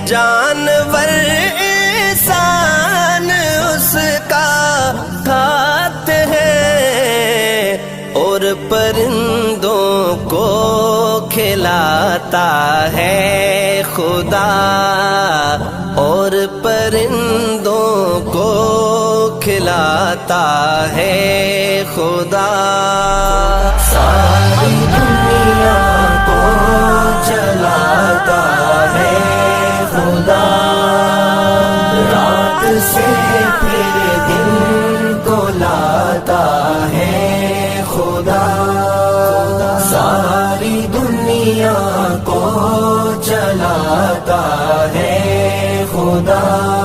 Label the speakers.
Speaker 1: جانور انسان اس کا کھاتے ہیں اور پرندوں کو کھلاتا ہے خدا، اور پرندوں کو کھلاتا ہے خدا۔ ساری دنیا کو چلاتا ہے خدا، رات سے پھر دن کو لاتا ہے خدا۔ ساری دنیا کو چلاتا ہے خدا۔